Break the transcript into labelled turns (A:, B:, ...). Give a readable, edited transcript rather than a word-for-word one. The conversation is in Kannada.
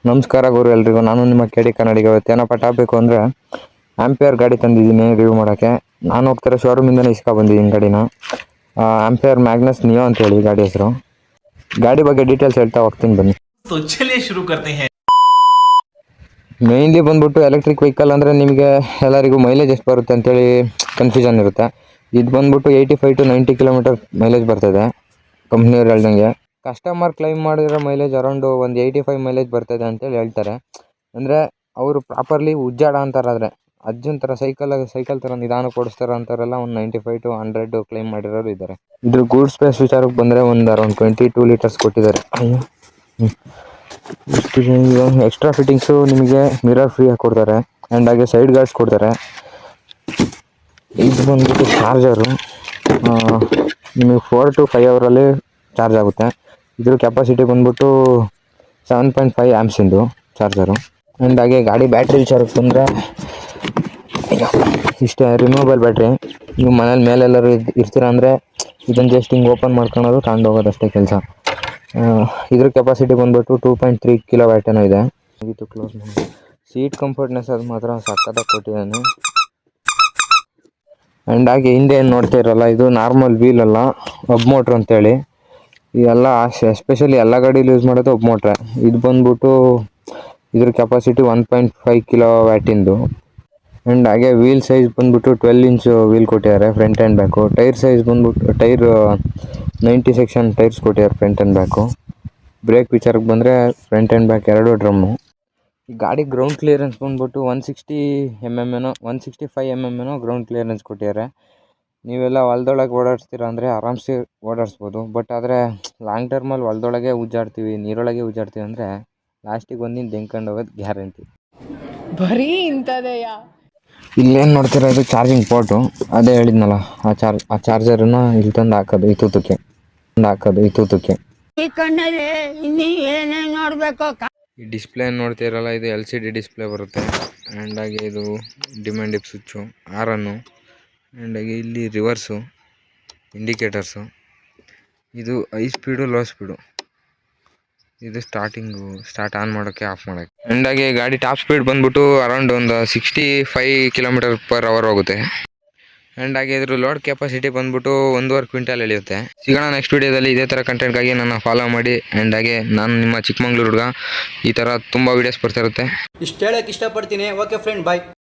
A: ನಮಸ್ಕಾರ ಗುರು ಎಲ್ರಿಗೂ. ನಾನು ನಿಮ್ಮ ಕೆಡಿ ಕನ್ನಡಿಗ. ಏನಪ್ಪ ಟಾಪಿಕ್ ಅಂದರೆ ಆಂಪಿಯರ್ ಗಾಡಿ ತಂದಿದ್ದೀನಿ ರಿವ್ಯೂ ಮಾಡೋಕ್ಕೆ. ನಾನು ಹೋಗ್ತಾರೆ ಶೋರೂಮಿಂದನೇ ಬಂದಿದ್ದೀನಿ ಗಾಡಿನ. ಆಂಪಿಯರ್ ಮ್ಯಾಗ್ನಸ್ ನಿಯೋ ಅಂತೇಳಿ ಗಾಡಿ ಹೆಸರು. ಗಾಡಿ ಬಗ್ಗೆ ಡೀಟೇಲ್ಸ್ ಹೇಳ್ತಾ ಹೋಗ್ತೀನಿ ಬನ್ನಿ. ಮೇಯ್ನ್ಲಿ ಬಂದ್ಬಿಟ್ಟು ಎಲೆಕ್ಟ್ರಿಕ್ ವೆಹಿಕಲ್ ಅಂದರೆ ನಿಮಗೆ ಎಲ್ಲರಿಗೂ ಮೈಲೇಜ್ ಎಷ್ಟು ಬರುತ್ತೆ ಅಂತೇಳಿ ಕನ್ಫ್ಯೂಷನ್ ಇರುತ್ತೆ. ಇದು ಬಂದ್ಬಿಟ್ಟು 85 to 90 ಕಿಲೋಮೀಟರ್ ಮೈಲೇಜ್ ಬರ್ತದೆ ಕಂಪ್ನಿಯವ್ರು ಹೇಳ್ದಂಗೆ. ಕಸ್ಟಮರ್ ಕ್ಲೈಮ್ ಮಾಡಿರೋ ಮೈಲೇಜ್ ಅರೌಂಡು ಒಂದು 85 ಮೈಲೇಜ್ ಬರ್ತದೆ ಅಂತೇಳಿ ಹೇಳ್ತಾರೆ. ಅಂದರೆ ಅವರು ಪ್ರಾಪರ್ಲಿ ಉಜ್ಜಾಡ ಅಂತಾರಾದರೆ ಅಜ್ಜನ ಥರ ಸೈಕಲ್ ಥರ ನಿಧಾನಕ್ಕೆ ಓಡಿಸ್ತಾರೆ ಅಂತಾರೆಲ್ಲ ಒಂದು 95 to 100 ಕ್ಲೈಮ್ ಮಾಡಿರೋರು ಇದ್ದಾರೆ. ಇದ್ರ ಗೂಡ್ ಸ್ಪೇಸ್ ವಿಚಾರಕ್ಕೆ ಬಂದರೆ ಒಂದು ಅರೌಂಡ್ 22 ಲೀಟರ್ಸ್ ಕೊಟ್ಟಿದ್ದಾರೆ. ಎಕ್ಸ್ಟ್ರಾ ಫಿಟ್ಟಿಂಗ್ಸು ನಿಮಗೆ ಮಿರರ್ ಫ್ರೀಯಾಗಿ ಕೊಡ್ತಾರೆ ಆ್ಯಂಡ್ ಹಾಗೆ ಸೈಡ್ ಗಾರ್ಡ್ಸ್ ಕೊಡ್ತಾರೆ. ಇದು ಬಂದ್ಬಿಟ್ಟು ಚಾರ್ಜರು ನಿಮಗೆ 4 to 5 ಅವರಲ್ಲಿ ಚಾರ್ಜ್ ಆಗುತ್ತೆ. ಇದ್ರ ಕೆಪಾಸಿಟಿ ಬಂದ್ಬಿಟ್ಟು 7.5 ಆ್ಯಮ್ಸಿಂದು ಚಾರ್ಜರು. ಆ್ಯಂಡ್ ಹಾಗೆ ಗಾಡಿ ಬ್ಯಾಟ್ರಿ ವಿಚಾರಕ್ಕೆ ಬಂದರೆ ಇಷ್ಟೇ, ರಿಮೂವಬಲ್ ಬ್ಯಾಟ್ರಿ. ನೀವು ಮನೇಲಿ ಮೇಲೆಲ್ಲರೂ ಇರ್ತೀರ ಅಂದರೆ ಇದನ್ನು ಜಸ್ಟ್ ಹಿಂಗೆ ಓಪನ್ ಮಾಡ್ಕೊಳೋದು ತಗೊಂಡು ಹೋಗೋದು ಅಷ್ಟೇ ಕೆಲಸ. ಇದ್ರ ಕೆಪಾಸಿಟಿ ಬಂದ್ಬಿಟ್ಟು 2.3 ಕಿಲೋವ್ಯಾಟ್ ಏನೋ ಇದೆ. ಇದು ಕ್ಲೋಸ್ ಮಾಡಿ. ಸೀಟ್ ಕಂಫರ್ಟ್ನೆಸ್ ಅದು ಮಾತ್ರ ಸಕ್ಕತ್ತಾಗಿ ಕೊಟ್ಟಿದ್ದಾನೆ. ಆ್ಯಂಡ್ ಹಾಗೆ ಹಿಂದೆ ಏನು ನೋಡ್ತಾ ಇರಲ್ಲ, ಇದು ನಾರ್ಮಲ್ ವೀಲ್ ಅಲ್ಲ, ಹಬ್ ಮೋಟ್ರ್ ಅಂತೇಳಿ. ಎಲ್ಲ ಎಸ್ಪೆಷಲಿ ಎಲ್ಲ ಗಾಡೀಲಿ ಯೂಸ್ ಮಾಡೋದು ಹಬ್ ಮೋಟ್ರೆ. ಇದು ಬಂದ್ಬಿಟ್ಟು ಇದ್ರ ಕೆಪಾಸಿಟಿ 1.5 ಕಿಲೋವ್ಯಾಟಿಂದು. ಆ್ಯಂಡ್ ಹಾಗೆ ವೀಲ್ ಸೈಜ್ ಬಂದ್ಬಿಟ್ಟು 12 ಇಂಚು ವೀಲ್ ಕೊಟ್ಟಿದ್ದಾರೆ front and back. Tyre size ಬಂದ್ಬಿಟ್ಟು ಟೈರ್ 90 ಸೆಕ್ಷನ್ ಟೈರ್ಸ್ ಕೊಟ್ಟಿದ್ದಾರೆ ಫ್ರಂಟ್ ಆ್ಯಂಡ್ ಬ್ಯಾಕು. ಬ್ರೇಕ್ ವಿಚಾರಕ್ಕೆ ಬಂದರೆ ಫ್ರಂಟ್ ಆ್ಯಂಡ್ ಬ್ಯಾಕ್ ಎರಡು ಡ್ರಮ್ಮು. ಈ ಗಾಡಿ ಗ್ರೌಂಡ್ ಕ್ಲಿಯರೆನ್ಸ್ ಬಂದ್ಬಿಟ್ಟು 160 mm ಏನೋ 165 mm ಏನೋ ಗ್ರೌಂಡ್ ಕ್ಲಿಯರೆನ್ಸ್ ಕೊಟ್ಟಿದ್ದಾರೆ. ನೀವೆಲ್ಲ ಹೊಲ್ದೊಳಗೆ ಓಡಾಡಿಸ್ತೀರ ಅಂದರೆ ಆರಾಮ್ಸೆ ಓಡಾಡಿಸ್ಬೋದು. ಬಟ್ ಆದರೆ ಲಾಂಗ್ ಟರ್ಮಲ್ಲಿ ಹೊಲ್ದೊಳಗೆ ಉಜ್ಜಾಡ್ತೀವಿ, ನೀರೊಳಗೆ ಉಜ್ಜಾಡ್ತೀವಿ ಅಂದರೆ ಲಾಸ್ಟಿಗೆ ಒಂದಿನ ಬೆಂಕೊಂಡು ಹೋಗೋದು ಗ್ಯಾರಂಟಿ.
B: ಬರೀ ಇಂಥದೆಯಾ?
A: ಇಲ್ಲೇನು ನೋಡ್ತೀರಾ, ಇದು ಚಾರ್ಜಿಂಗ್ ಪೋರ್ಟು. ಅದೇ ಹೇಳಿದ್ನಲ್ಲ, ಆ ಚಾರ್ಜರನ್ನು ಇಲ್ಲಿ ತಂದು ಹಾಕೋದು ಈ ತೂತಕ್ಕೆ.
B: ಈ ಕಣ್ಣಲ್ಲಿ ಇನ್ನೂ ಏನೇನು ನೋಡಬೇಕು.
A: ಈ ಡಿಸ್ಪ್ಲೇ ನೋಡ್ತೀರಲ್ಲ, ಇದು LCD ಡಿಸ್ಪ್ಲೇ ಬರುತ್ತೆ. ಆ್ಯಂಡ್ ಹಾಗೆ ಇದು ಡಿಮ್ಯಾಂಡ್ ಡಿಪ್ ಸ್ವಿಚ್ಚು, ಆರನ್ನು. ಆ್ಯಂಡ್ ಹಾಗೆ ಇಲ್ಲಿ ರಿವರ್ಸು, ಇಂಡಿಕೇಟರ್ಸು. ಇದು ಹೈ ಸ್ಪೀಡು, ಲೋ ಸ್ಪೀಡು. ಇದು ಸ್ಟಾರ್ಟ್ ಆನ್ ಮಾಡೋಕ್ಕೆ, ಆಫ್ ಮಾಡೋಕ್ಕೆ. ಆ್ಯಂಡ್ ಹಾಗೆ ಗಾಡಿ ಟಾಪ್ ಸ್ಪೀಡ್ ಬಂದ್ಬಿಟ್ಟು ಅರೌಂಡ್ ಒಂದು 65 km/h ಹೋಗುತ್ತೆ. ಆ್ಯಂಡ್ ಹಾಗೆ ಇದ್ರ ಲೋಡ್ ಕೆಪಾಸಿಟಿ ಬಂದ್ಬಿಟ್ಟು 1.5 ಕ್ವಿಂಟಲ್ ಎಳೆಯುತ್ತೆ. ಸಿಗೋಣ ನೆಕ್ಸ್ಟ್ ವೀಡಿಯೋದಲ್ಲಿ. ಇದೇ ಥರ ಕಂಟೆಂಟ್ಗಾಗಿ ನನ್ನ ಫಾಲೋ ಮಾಡಿ. ಆ್ಯಂಡ್ ಹಾಗೆ ನಾನು ನಿಮ್ಮ ಚಿಕ್ಕಮಂಗ್ಳೂರು ಹುಡುಗ. ಈ ಥರ ತುಂಬ ವೀಡಿಯೋಸ್ ಬರ್ತಾ ಇರುತ್ತೆ.
C: ಇಷ್ಟು ಹೇಳೋಕ್ಕೆ ಇಷ್ಟಪಡ್ತೀನಿ. ಓಕೆ ಫ್ರೆಂಡ್, ಬಾಯ್.